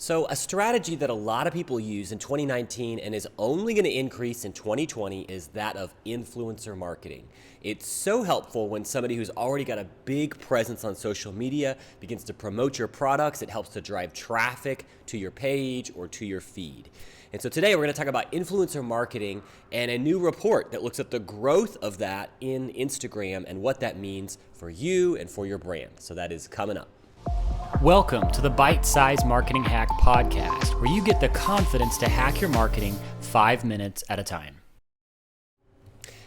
So, a strategy that a lot of people use in 2019 and is only going to increase in 2020 is that of influencer marketing. It's so helpful when somebody who's already got a big presence on social media begins to promote your products. It helps to drive traffic to your page or to your feed. And so today we're going to talk about influencer marketing and a new report that looks at the growth of that in Instagram and what that means for you and for your brand. So that is coming up. Welcome to the Bite Size Marketing Hack Podcast, where you get the confidence to hack your marketing 5 minutes at a time.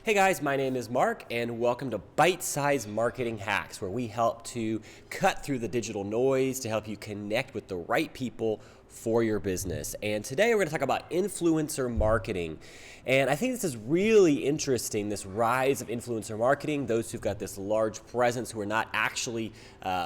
Hey guys, my name is Mark, and welcome to Bite Size Marketing Hacks, where we help to cut through the digital noise to help you connect with the right people for your business. And today we're going to talk about influencer marketing. And I think this is really interesting, this rise of influencer marketing, those who've got this large presence who are not actually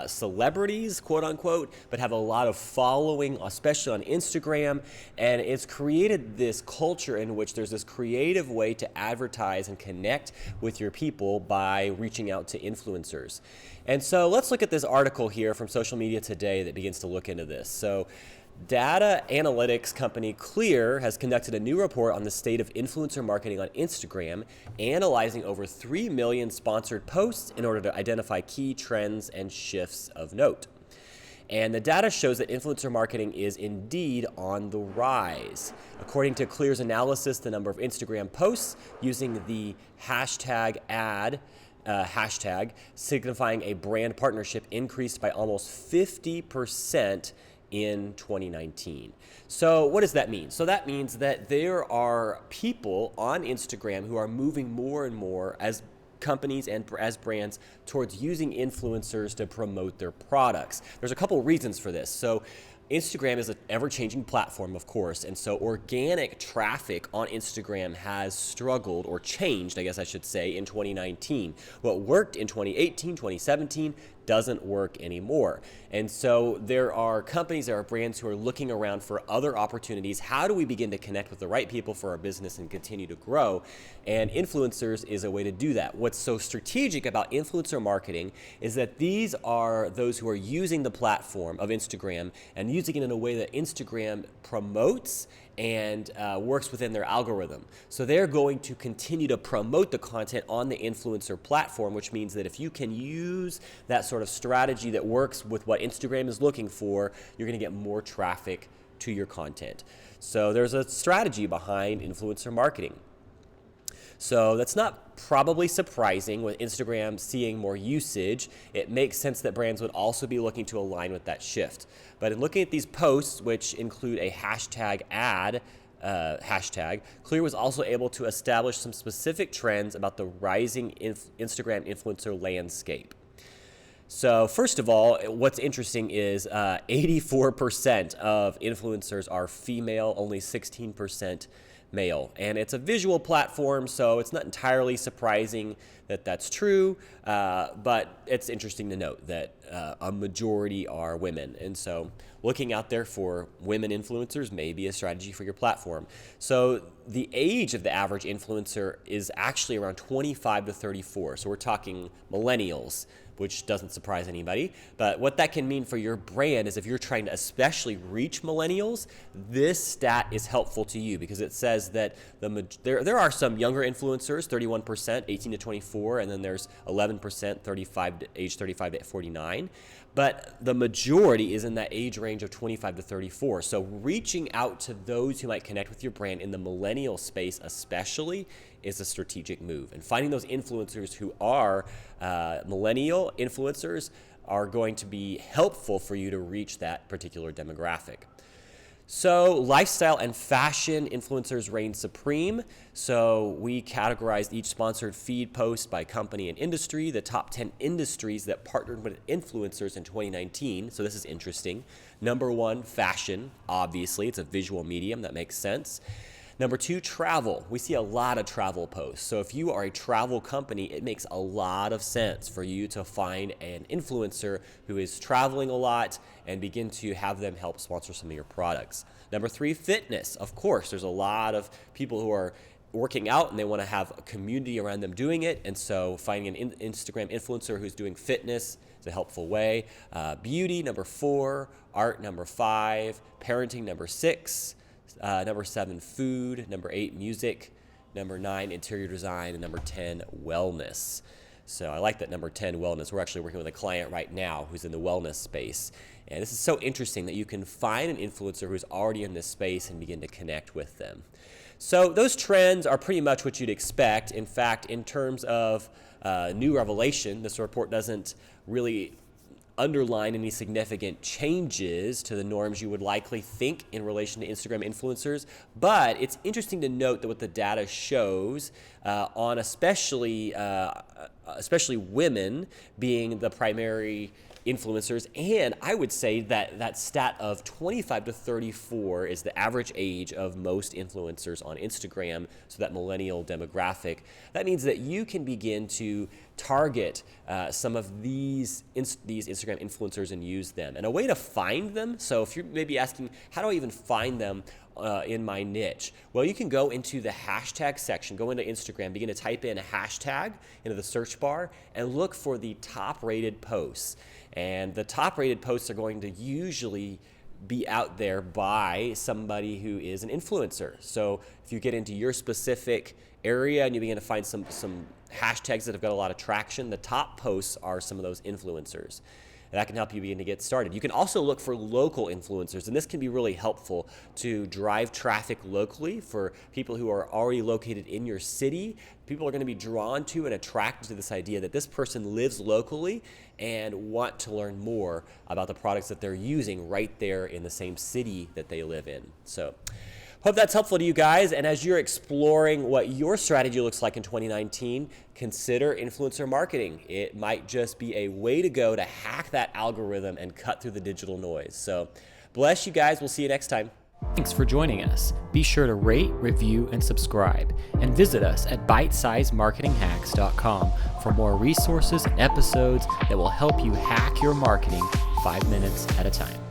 celebrities, quote unquote, but have a lot of following, especially on Instagram. And it's created this culture in which there's this creative way to advertise and connect with your people by reaching out to influencers. And so let's look at this article here from Social Media Today that begins to look into this. So data analytics company Clear has conducted a new report on the state of influencer marketing on Instagram, analyzing over 3 million sponsored posts in order to identify key trends and shifts of note. And the data shows that influencer marketing is indeed on the rise. According to Clear's analysis, the number of Instagram posts using the hashtag ad hashtag signifying a brand partnership increased by almost 50% in 2019. So what does that mean? So that means that there are people on Instagram who are moving more and more as companies and as brands towards using influencers to promote their products. There's a couple reasons for this. So Instagram is an ever-changing platform, of course, and so organic traffic on Instagram has struggled, or changed, I guess I should say, in 2019. What worked in 2018, 2017 doesn't work anymore. And so there are companies, there are brands who are looking around for other opportunities. How do we begin to connect with the right people for our business and continue to grow? And influencers is a way to do that. What's so strategic about influencer marketing is that these are those who are using the platform of Instagram and using it in a way that Instagram promotes and works within their algorithm. So they're going to continue to promote the content on the influencer platform, which means that if you can use that sort of strategy that works with what Instagram is looking for, you're gonna get more traffic to your content. So there's a strategy behind influencer marketing. So that's not probably surprising with Instagram seeing more usage. It makes sense that brands would also be looking to align with that shift. But in looking at these posts, which include a hashtag ad, hashtag, Clear was also able to establish some specific trends about the rising Instagram influencer landscape. So first of all, what's interesting is 84% of influencers are female, only 16% male. And it's a visual platform, so it's not entirely surprising that that's true, but it's interesting to note that a majority are women. And so looking out there for women influencers may be a strategy for your platform. So the age of the average influencer is actually around 25 to 34. So we're talking millennials, which doesn't surprise anybody. But what that can mean for your brand is if you're trying to especially reach millennials, this stat is helpful to you because it says that there are some younger influencers, 31%, 18 to 24, and then there's 11%, age 35 to 49. But the majority is in that age range of 25 to 34. So reaching out to those who might connect with your brand in the millennial space especially is a strategic move. And finding those influencers who are millennial influencers are going to be helpful for you to reach that particular demographic. So lifestyle and fashion influencers reign supreme. So we categorized each sponsored feed post by company and industry, the top 10 industries that partnered with influencers in 2019. So this is interesting. Number 1, fashion. Obviously, it's a visual medium. That makes sense. Number 2, travel. We see a lot of travel posts. So if you are a travel company, it makes a lot of sense for you to find an influencer who is traveling a lot and begin to have them help sponsor some of your products. Number 3, fitness. Of course, there's a lot of people who are working out and they want to have a community around them doing it. And so finding an Instagram influencer who's doing fitness is a helpful way. Beauty, number 4. Art, number 5. Parenting, number 6. Number 7, food. Number 8, music. Number 9, interior design. And number 10, wellness. So I like that number 10, wellness. We're actually working with a client right now who's in the wellness space. And this is so interesting that you can find an influencer who's already in this space and begin to connect with them. So those trends are pretty much what you'd expect. In fact, in terms of new revelation, this report doesn't really underline any significant changes to the norms you would likely think in relation to Instagram influencers, but it's interesting to note that what the data shows on especially women being the primary influencers, and I would say that stat of 25 to 34 is the average age of most influencers on Instagram, so that millennial demographic. That means that you can begin to target some of these Instagram influencers and use them. And a way to find them, so if you're maybe asking, how do I even find them in my niche? Well, you can go into the hashtag section, go into Instagram, begin to type in a hashtag into the search bar, and look for the top rated posts. And the top rated posts are going to usually be out there by somebody who is an influencer. So if you get into your specific area and you begin to find some hashtags that have got a lot of traction, the top posts are some of those influencers. And that can help you begin to get started. You can also look for local influencers, and this can be really helpful to drive traffic locally for people who are already located in your city. People are going to be drawn to and attracted to this idea that this person lives locally and want to learn more about the products that they're using right there in the same city that they live in. So hope that's helpful to you guys. And as you're exploring what your strategy looks like in 2019, consider influencer marketing. It might just be a way to go to hack that algorithm and cut through the digital noise. So bless you guys. We'll see you next time. Thanks for joining us. Be sure to rate, review, and subscribe. And visit us at bitesizemarketinghacks.com for more resources and episodes that will help you hack your marketing 5 minutes at a time.